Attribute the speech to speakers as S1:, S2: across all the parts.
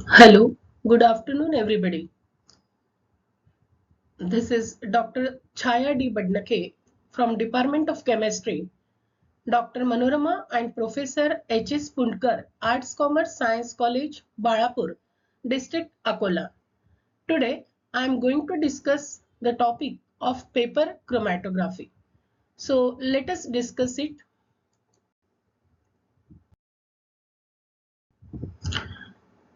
S1: Hello, good afternoon, everybody. This is Dr. Chaya D. Badnake from Department of Chemistry, Dr. Manorama and Professor H.S. Pundkar, Arts Commerce Science College, Balapur, District Akola. Today, I am going to discuss the topic of paper chromatography. So, let us discuss it.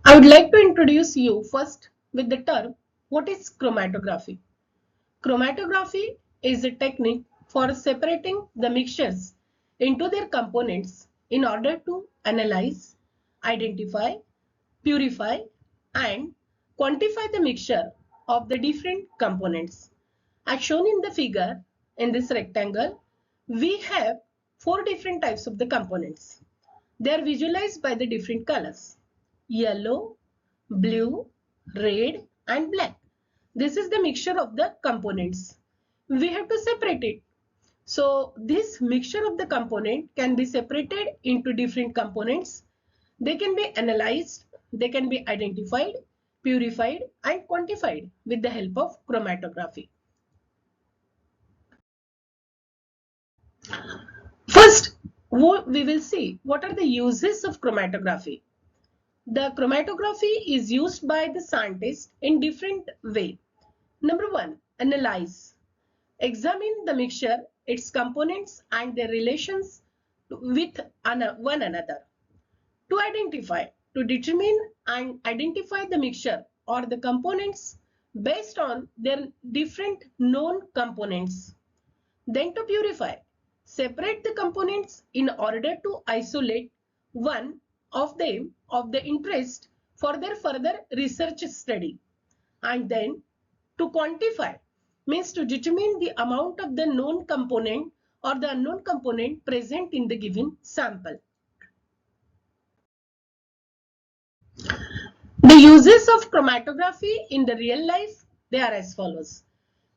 S1: I would like to introduce you first with the term what is chromatography. Chromatography is a technique for separating the mixtures into their components in order to analyze, identify, purify, and quantify the mixture of the different components. As shown in the figure in this rectangle, we have four different types of the components. They are visualized by the different colors: yellow, blue, red, and black. This is the mixture of the components. We have to separate it. So this mixture of the component can be separated into different components. They can be analyzed, they can be identified, purified, and quantified with the help of chromatography. First, we will see what are the uses of chromatography. The chromatography is used by the scientist in different way. Number one, analyze. Examine the mixture, its components and their relations with one another. To identify, to determine and identify the mixture or the components based on their different known components. Then to purify, separate the components in order to isolate one of them of the interest for their further research study. And then to quantify means to determine the amount of the known component or the unknown component present in the given sample. The uses of chromatography in the real life, they are as follows.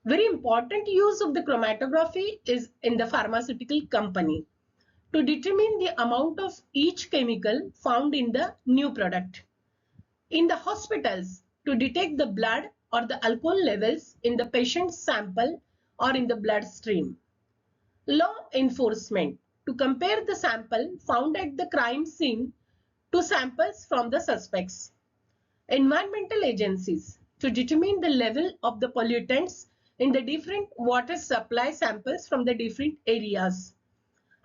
S1: Very important use of the chromatography is in the pharmaceutical company to determine the amount of each chemical found in the new product. In the hospitals, to detect the blood or the alcohol levels in the patient's sample or in the bloodstream. Law enforcement, to compare the sample found at the crime scene to samples from the suspects. Environmental agencies, to determine the level of the pollutants in the different water supply samples from the different areas.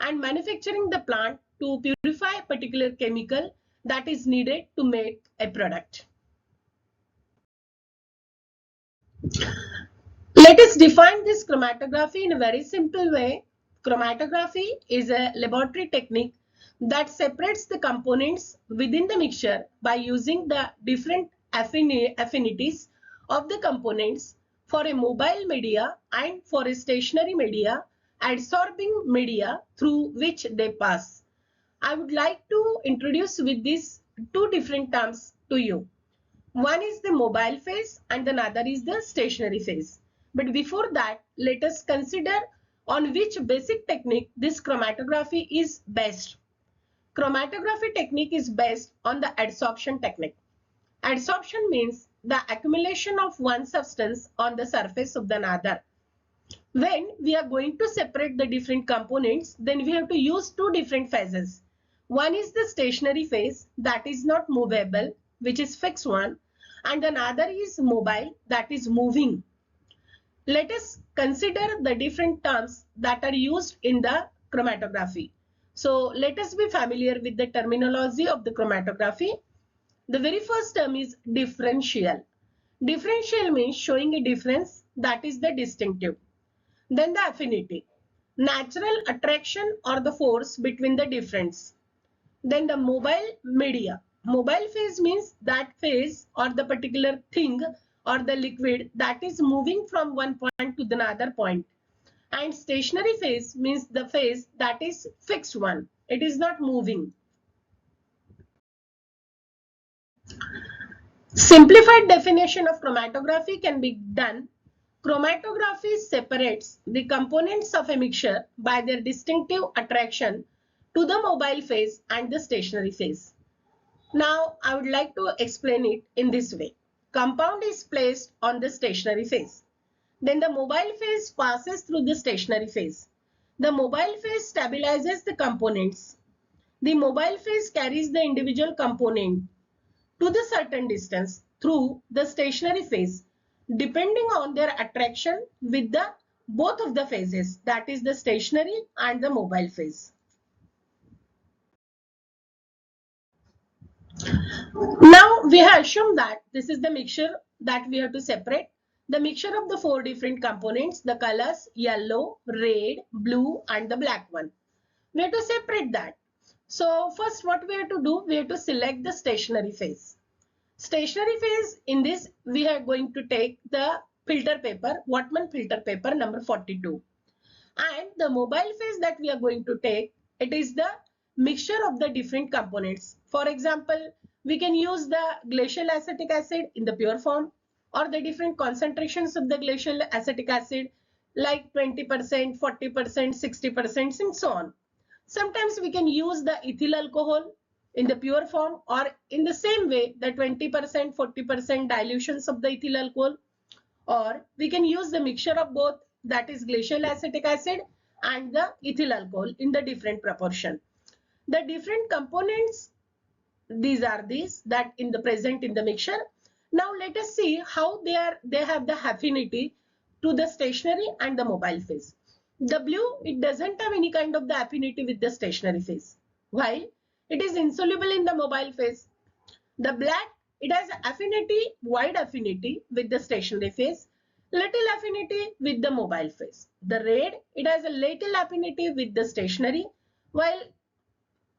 S1: And manufacturing the plant to purify a particular chemical that is needed to make a product. Let us define this chromatography in a very simple way. Chromatography is a laboratory technique that separates the components within the mixture by using the different affinities of the components for a mobile media and for a stationary media, adsorbing media through which they pass. I would like to introduce with these two different terms to you. One is the mobile phase and another is the stationary phase. But before that, let us consider on which basic technique this chromatography is based. Chromatography technique is based on the adsorption technique. Adsorption means the accumulation of one substance on the surface of the another. When we are going to separate the different components, then we have to use two different phases. One is the stationary phase that is not movable, which is fixed one, and another is mobile that is moving. Let us consider the different terms that are used in the chromatography. So let us be familiar with the terminology of the chromatography. The very first term is differential. Differential means showing a difference, that is the distinctive. Then the affinity, natural attraction or the force between the difference. Then the mobile media. Mobile phase means that phase or the particular thing or the liquid that is moving from one point to another point. And stationary phase means the phase that is fixed one. It is not moving. Simplified definition of chromatography can be done. Chromatography separates the components of a mixture by their distinctive attraction to the mobile phase and the stationary phase. Now, I would like to explain it in this way. Compound is placed on the stationary phase. Then the mobile phase passes through the stationary phase. The mobile phase stabilizes the components. The mobile phase carries the individual component to the certain distance through the stationary phase, depending on their attraction with the both of the phases, that is the stationary and the mobile phase. Now we have assumed that this is the mixture that we have to separate. The mixture of the four different components, the colors yellow, red, blue and the black one. We have to separate that. So first what we have to do, we have to select the stationary phase. Stationary phase, in this we are going to take the filter paper, Wattman filter paper number 42. And the mobile phase that we are going to take, it is the mixture of the different components. For example, we can use the glacial acetic acid in the pure form, or the different concentrations of the glacial acetic acid like 20%, 40%, 60% and so on. Sometimes we can use the ethyl alcohol in the pure form, or in the same way the 20%, 40% dilutions of the ethyl alcohol, or we can use the mixture of both, that is glacial acetic acid and the ethyl alcohol in the different proportion. The different components, these are these that in the present in the mixture. Now let us see how they have the affinity to the stationary and the mobile phase. The blue, it doesn't have any kind of the affinity with the stationary phase, while it is insoluble in the mobile phase. The black, it has affinity, wide affinity with the stationary phase, little affinity with the mobile phase. The red, it has a little affinity with the stationary, while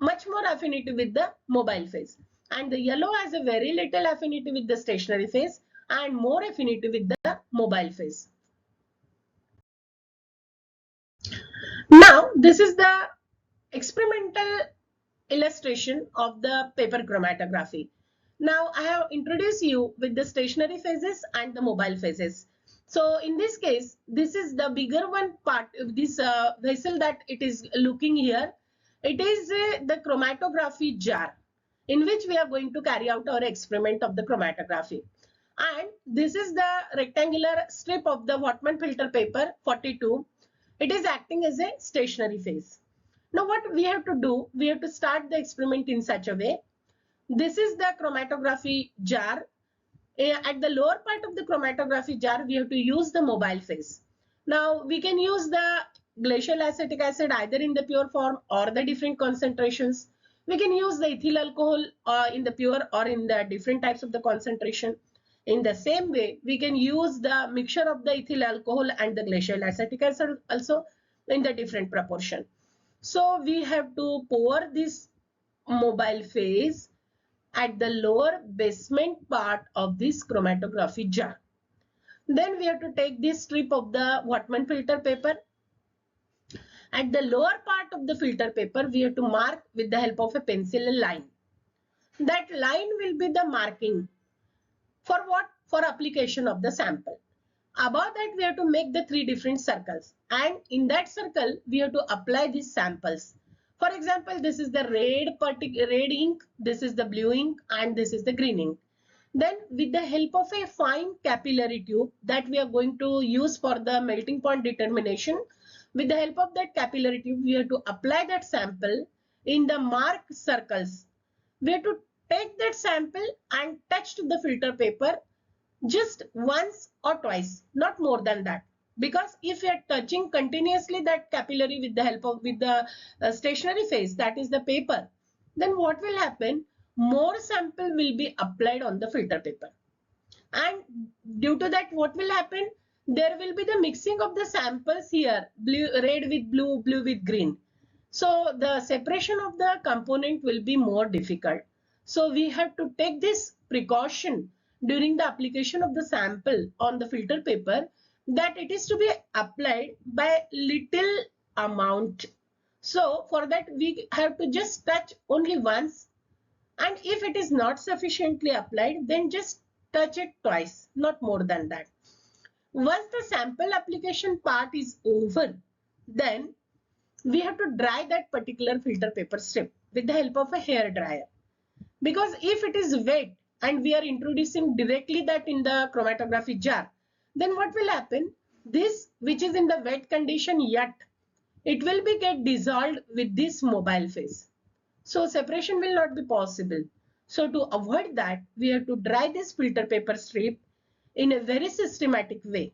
S1: much more affinity with the mobile phase. And the yellow has a very little affinity with the stationary phase and more affinity with the mobile phase. Now, this is the experimental illustration of the paper chromatography. Now I have introduced you with the stationary phases and the mobile phases. So in this case, this is the bigger one part of this vessel that it is looking here. It is the chromatography jar in which we are going to carry out our experiment of the chromatography. And this is the rectangular strip of the Wattman filter paper 42. It is acting as a stationary phase. Now what we have to do, we have to start the experiment in such a way. This is the chromatography jar. At the lower part of the chromatography jar, we have to use the mobile phase. Now we can use the glacial acetic acid either in the pure form or the different concentrations. We can use the ethyl alcohol in the pure or in the different types of the concentration. In the same way, we can use the mixture of the ethyl alcohol and the glacial acetic acid also in the different proportion. So we have to pour this mobile phase at the lower basement part of this chromatography jar. Then we have to take this strip of the Wattman filter paper. At the lower part of the filter paper, we have to mark with the help of a pencil a line. That line will be the marking for what? For application of the sample. Above that, we have to make the three different circles, and in that circle we have to apply these samples. For example, this is the red ink, this is the blue ink, and this is the green ink. Then with the help of a fine capillary tube that we are going to use for the melting point determination, with the help of that capillary tube we have to apply that sample in the marked circles. We have to take that sample and touch to the filter paper just once or twice, not more than that. Because if you are touching continuously that capillary with the help of the stationary phase, that is the paper, then what will happen? More sample will be applied on the filter paper, and due to that, what will happen? There will be the mixing of the samples here, blue, red with blue, blue with green. So the separation of the component will be more difficult. So we have to take this precaution during the application of the sample on the filter paper, that it is to be applied by little amount. So for that, we have to just touch only once, and if it is not sufficiently applied, then just touch it twice, not more than that. Once the sample application part is over, then we have to dry that particular filter paper strip with the help of a hair dryer. Because if it is wet and we are introducing directly that in the chromatography jar, then what will happen? This which is in the wet condition yet, it will be get dissolved with this mobile phase. So separation will not be possible. So to avoid that, we have to dry this filter paper strip in a very systematic way.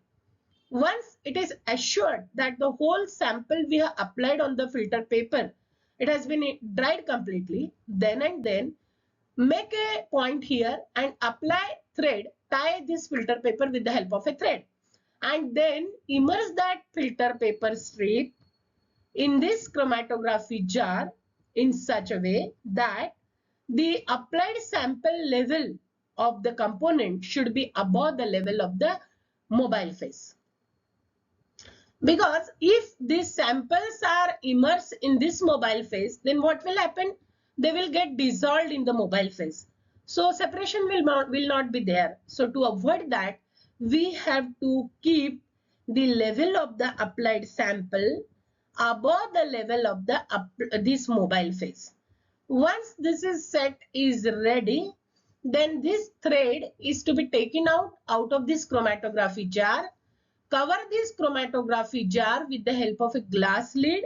S1: Once it is assured that the whole sample we have applied on the filter paper, it has been dried completely, then and then make a point here and apply thread, tie this filter paper with the help of a thread, and then immerse that filter paper strip in this chromatography jar in such a way that the applied sample level of the component should be above the level of the mobile phase. Because if these samples are immersed in this mobile phase, then what will happen? They will get dissolved in the mobile phase. So separation will not be there. So to avoid that, we have to keep the level of the applied sample above the level of the this mobile phase. Once this is set is ready, then this thread is to be taken out of this chromatography jar. Cover this chromatography jar with the help of a glass lid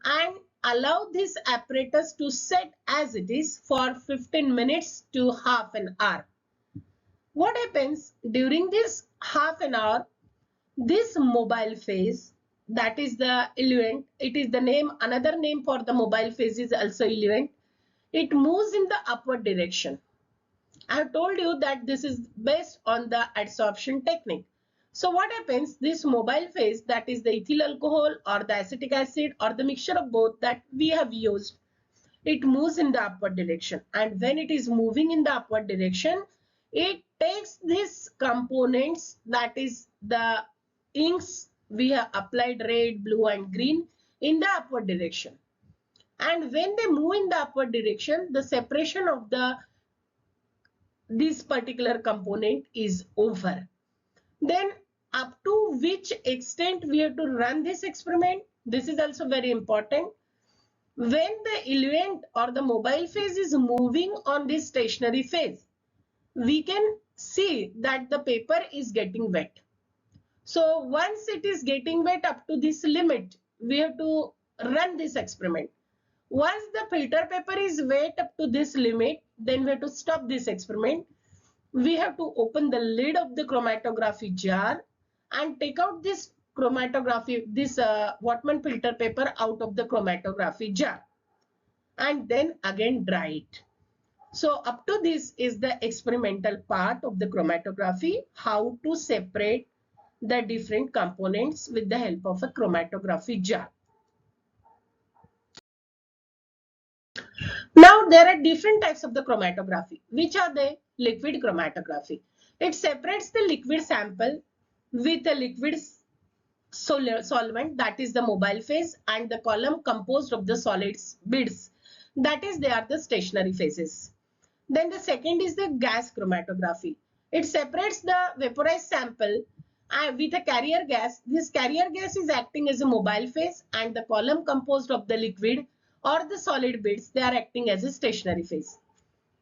S1: and allow this apparatus to set as it is for 15 minutes to half an hour. What happens during this half an hour? This mobile phase, that is the eluent, it is the name, another name for the mobile phase is also eluent. It moves in the upward direction. I have told you that this is based on the adsorption technique. So what happens, this mobile phase, that is the ethyl alcohol or the acetic acid or the mixture of both that we have used, it moves in the upward direction. And when it is moving in the upward direction, it takes these components, that is the inks we have applied red, blue and green in the upward direction. And when they move in the upward direction, the separation of this particular component is over. Then up to which extent we have to run this experiment, this is also very important. When the eluent or the mobile phase is moving on this stationary phase, we can see that the paper is getting wet. So once it is getting wet up to this limit, we have to run this experiment. Once the filter paper is wet up to this limit, then we have to stop this experiment. We have to open the lid of the chromatography jar and take out this Whatman filter paper out of the chromatography jar and then again dry it. So up to this is the experimental part of the chromatography, how to separate the different components with the help of a chromatography jar. Now there are different types of the chromatography. Which are they? Liquid chromatography. It separates the liquid sample with a liquid solvent, that is the mobile phase, and the column composed of the solids bits, that is they are the stationary phases. Then the second is the gas chromatography. It separates the vaporized sample with a carrier gas. This carrier gas is acting as a mobile phase and the column composed of the liquid or the solid bits, they are acting as a stationary phase.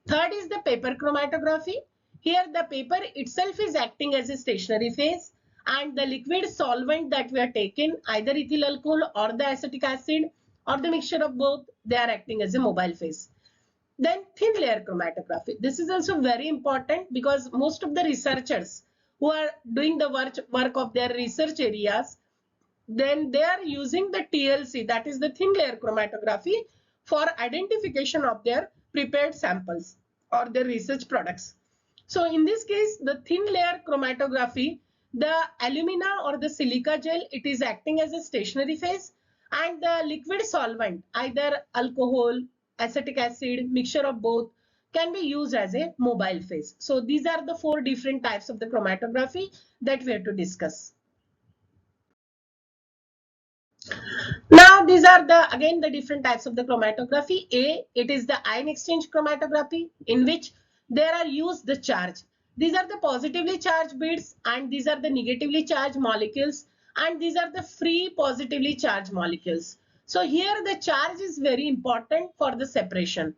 S1: Third is the paper chromatography. Here the paper itself is acting as a stationary phase and the liquid solvent that we are taking, either ethyl alcohol or the acetic acid or the mixture of both, they are acting as a mobile phase. Then thin layer chromatography. This is also very important because most of the researchers who are doing the work of their research areas, then they are using the TLC, that is the thin layer chromatography, for identification of their prepared samples or their research products. So in this case, the thin layer chromatography, the alumina or the silica gel, it is acting as a stationary phase, and the liquid solvent, either alcohol, acetic acid, mixture of both, can be used as a mobile phase. So these are the four different types of the chromatography that we have to discuss. Now these are again the different types of the chromatography. It is the ion exchange chromatography, in which there are used the charge. These are the positively charged bits and these are the negatively charged molecules and these are the free positively charged molecules. So here the charge is very important for the separation.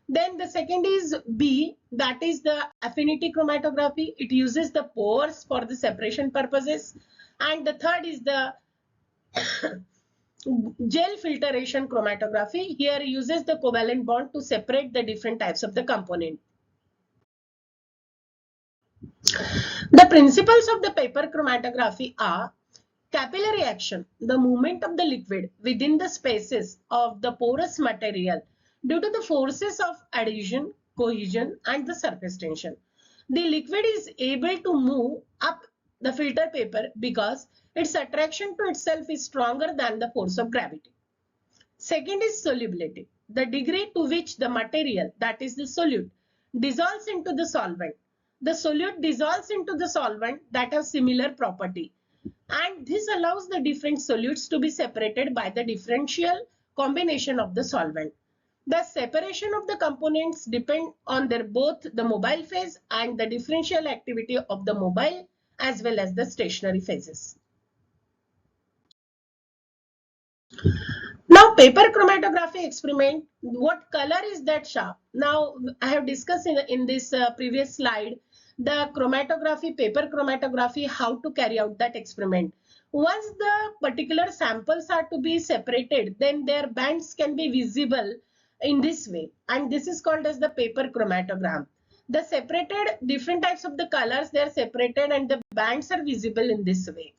S1: Then the second is B, that is the affinity chromatography. It uses the pores for the separation purposes. And the third is the gel filtration chromatography. Here uses the covalent bond to separate the different types of the component. The principles of the paper chromatography are capillary action, the movement of the liquid within the spaces of the porous material due to the forces of adhesion, cohesion, and the surface tension. The liquid is able to move up the filter paper because its attraction to itself is stronger than the force of gravity. Second is solubility, the degree to which the material, that is the solute, dissolves into the solvent. The solute dissolves into the solvent that have similar property, and this allows the different solutes to be separated by the differential combination of the solvent. The separation of the components depend on their both the mobile phase and the differential activity of the mobile as well as the stationary phases. Now, paper chromatography experiment, what color is that sharp? Now, I have discussed in this previous slide, the chromatography, paper chromatography, how to carry out that experiment. Once the particular samples are to be separated, then their bands can be visible in this way. And this is called as the paper chromatogram. The separated different types of the colors, they are separated and the bands are visible in this way.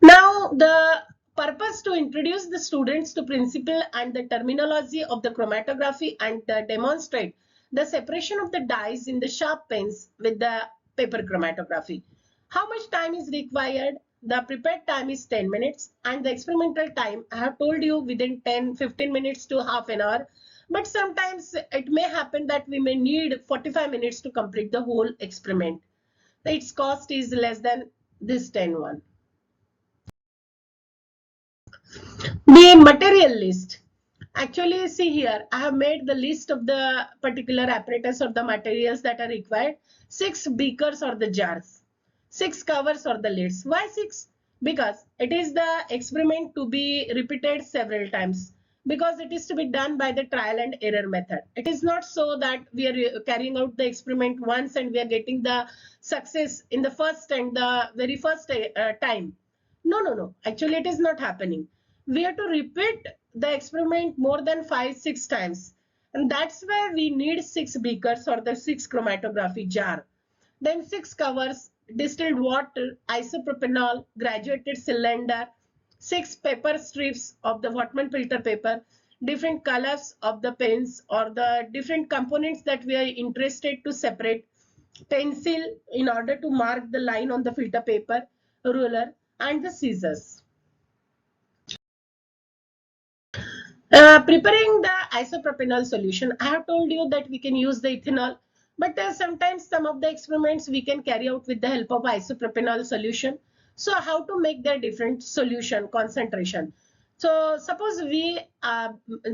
S1: Now, the purpose to introduce the students to principle and the terminology of the chromatography and demonstrate the separation of the dyes in the sharp pens with the paper chromatography. How much time is required? The prepared time is 10 minutes and the experimental time, I have told you, within 10-15 minutes to half an hour. But sometimes it may happen that we may need 45 minutes to complete the whole experiment. Its cost is less than this 10 one. The material list. Actually, see here, I have made the list of the particular apparatus or the materials that are required. 6 beakers or the jars, 6 covers or the lids. Why 6? Because it is the experiment to be repeated several times. Because it is to be done by the trial and error method. It is not so that we are carrying out the experiment once and we are getting the success in the first and the very first time. No, no, no. Actually, it is not happening. We have to repeat the experiment more than 5-6 times. And that's where we need 6 beakers or the 6 chromatography jar. Then 6 covers, distilled water, isopropanol, graduated cylinder, 6 paper strips of the Whatman filter paper, different colors of the pens or the different components that we are interested to separate, pencil in order to mark the line on the filter paper, ruler, and the scissors. Preparing the isopropanol solution, I have told you that we can use the ethanol, but sometimes some of the experiments we can carry out with the help of isopropanol solution. So how to make the different solution concentration? So suppose we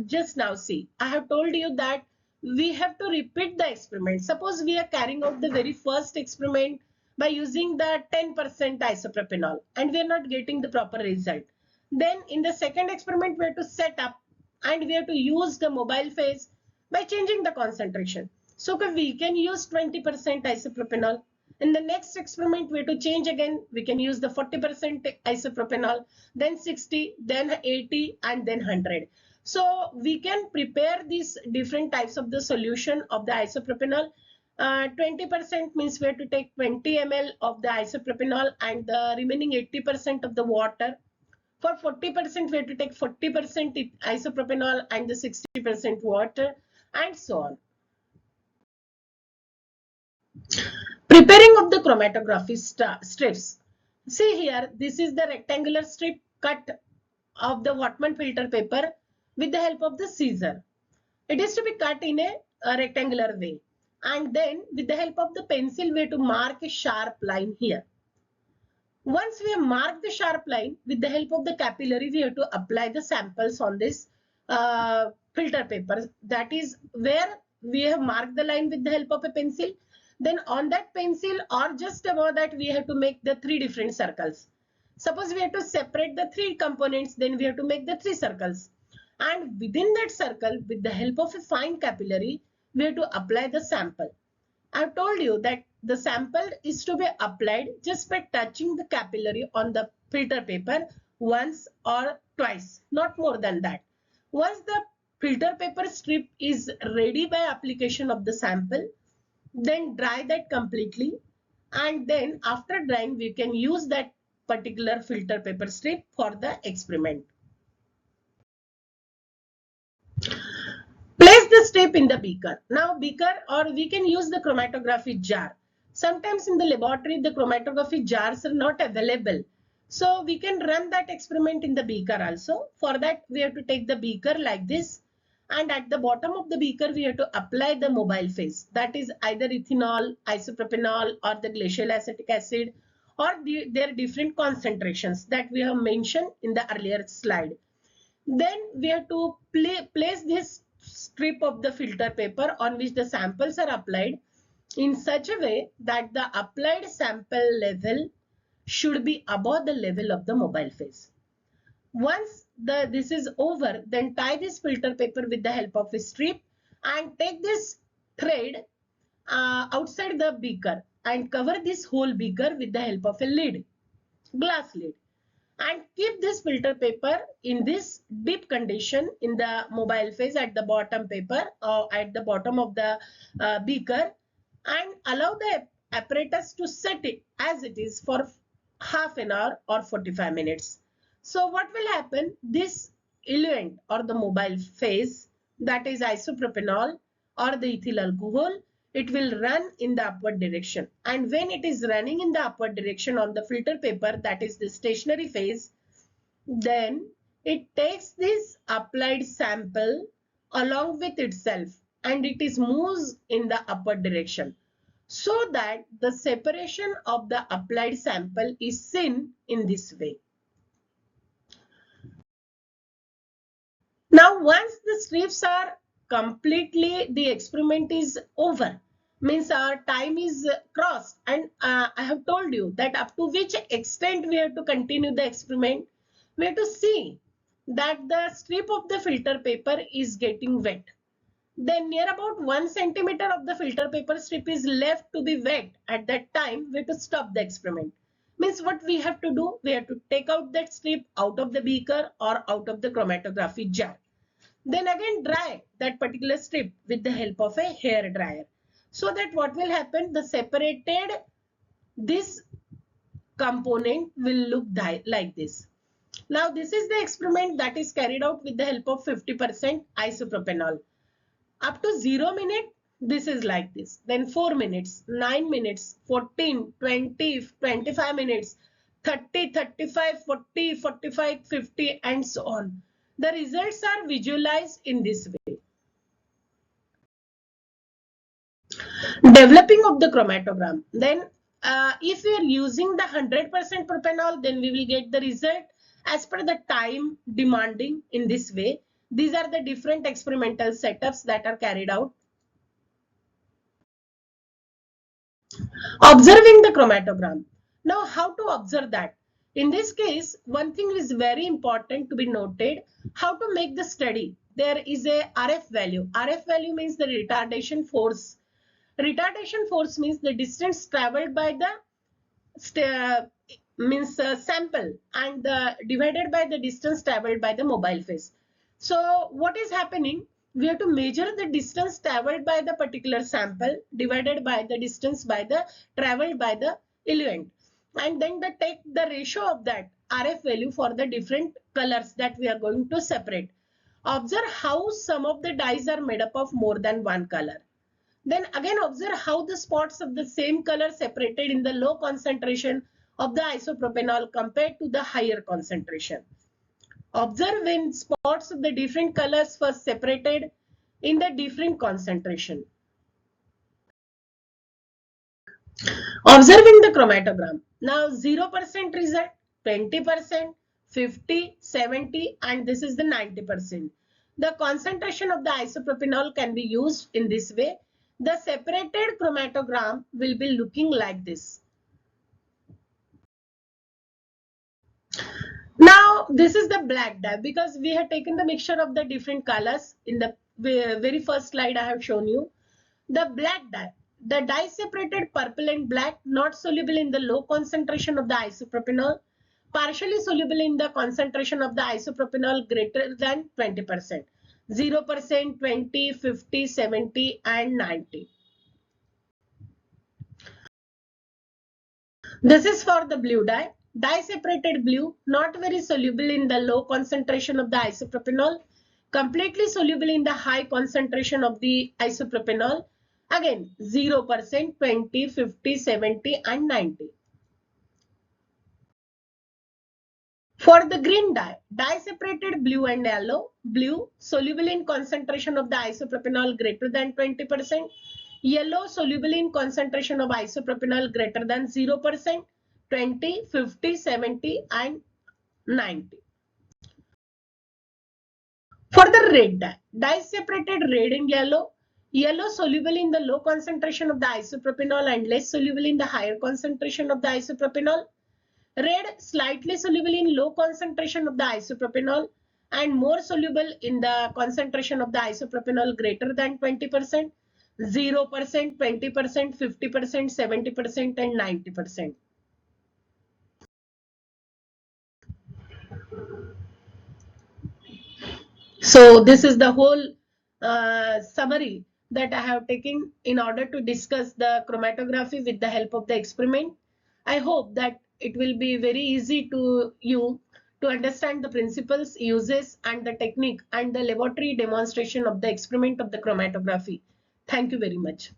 S1: just now see, I have told you that we have to repeat the experiment. Suppose we are carrying out the very first experiment by using the 10% isopropanol and we are not getting the proper result. Then in the second experiment, we have to set up and we have to use the mobile phase by changing the concentration. So we can use 20% isopropanol. In the next experiment, we have to change again. We can use the 40% isopropanol, then 60, then 80, and then 100. So we can prepare these different types of the solution of the isopropanol. 20% means we have to take 20 ml of the isopropanol and the remaining 80% of the water. For 40%, we have to take 40% isopropanol and the 60% water, and so on. Preparing of the chromatography strips. See here, this is the rectangular strip cut of the Whatman filter paper with the help of the scissor. It is to be cut in a rectangular way. And then with the help of the pencil, we have to mark a sharp line here. Once we have marked the sharp line, with the help of the capillary, we have to apply the samples on this filter paper. That is where we have marked the line with the help of a pencil. Then on that pencil or just above that, we have to make the 3 different circles. Suppose we have to separate the 3 components, then we have to make the 3 circles. And within that circle, with the help of a fine capillary, we have to apply the sample. I've told you that the sample is to be applied just by touching the capillary on the filter paper once or twice, not more than that. Once the filter paper strip is ready by application of the sample, then dry that completely, and then after drying we can use that particular filter paper strip for the experiment. Place the strip in the beaker. Now beaker, or we can use the chromatography jar. Sometimes in the laboratory the chromatography jars are not available. So we can run that experiment in the beaker also. For that we have to take the beaker like this, and at the bottom of the beaker we have to apply the mobile phase. That is either ethanol, isopropanol or the glacial acetic acid, or their different concentrations that we have mentioned in the earlier slide. Then we have to place this strip of the filter paper on which the samples are applied in such a way that the applied sample level should be above the level of the mobile phase. Once this is over, then tie this filter paper with the help of a strip and take this thread outside the beaker and cover this whole beaker with the help of a lid, glass lid, and keep this filter paper in this dip condition in the mobile phase at the bottom paper or at the bottom of the beaker, and allow the apparatus to set it as it is for half an hour or 45 minutes. So what will happen? This eluent or the mobile phase, that is isopropanol or the ethyl alcohol, it will run in the upward direction, and when it is running in the upward direction on the filter paper, that is the stationary phase, then it takes this applied sample along with itself and it is moves in the upward direction, so that the separation of the applied sample is seen in this way. Now, once the strips are completely, the experiment is over, means our time is crossed, and I have told you that up to which extent we have to continue the experiment. We have to see that the strip of the filter paper is getting wet. Then near about 1 centimeter of the filter paper strip is left to be wet. At that time, we have to stop the experiment. Means what we have to do? We have to take out that strip out of the beaker or out of the chromatography jar. Then again dry that particular strip with the help of a hair dryer. So that what will happen? The separated this component will look like this. Now this is the experiment that is carried out with the help of 50% isopropanol. Up to 0 minute, this is like this. Then 4 minutes, 9 minutes, 14, 20, 25 minutes, 30, 35, 40, 45, 50 and so on. The results are visualized in this way. Developing of the chromatogram. Then if we are using the 100% propanol, then we will get the result as per the time demanding in this way. These are the different experimental setups that are carried out. Observing the chromatogram. Now, how to observe that? In this case, one thing is very important to be noted, how to make the study. There is a RF value. RF value means the retardation force. Retardation force means the distance traveled by the sample and divided by the distance traveled by the mobile phase. So what is happening? We have to measure the distance traveled by the particular sample divided by the distance by the traveled by the eluent, and then take the ratio of that RF value for the different colors that we are going to separate. Observe how some of the dyes are made up of more than one color. Then again observe how the spots of the same color separated in the low concentration of the isopropanol compared to the higher concentration. Observe when spots of the different colors were separated in the different concentration. Observing the chromatogram. Now 0% result, 20%, 50, 70 and this is the 90%. The concentration of the isopropanol can be used in this way. The separated chromatogram will be looking like this. Now This is the black dye because we have taken the mixture of the different colors. In the very first slide I have shown you the black dye. The dye separated purple and black, not soluble in the low concentration of the isopropanol, partially soluble in the concentration of the isopropanol greater than 20%, 0%, 20, 50, 70 and 90. This is for the blue dye. Dye separated blue, not very soluble in the low concentration of the isopropanol, completely soluble in the high concentration of the isopropanol. Again, 0%, 20, 50, 70 and 90. For the green dye, dye separated blue and yellow. Blue, soluble in concentration of the isopropanol greater than 20%. Yellow, soluble in concentration of isopropanol greater than 0%, 20, 50, 70 and 90. For the red dye, dye separated red and yellow. Yellow, soluble in the low concentration of the isopropanol and less soluble in the higher concentration of the isopropanol. Red, slightly soluble in low concentration of the isopropanol and more soluble in the concentration of the isopropanol greater than 20%, 0%, 20%, 50%, 70% and 90%. So this is the whole summary that I have taken in order to discuss the chromatography with the help of the experiment. I hope that it will be very easy to you to understand the principles, uses and the technique and the laboratory demonstration of the experiment of the chromatography. Thank you very much.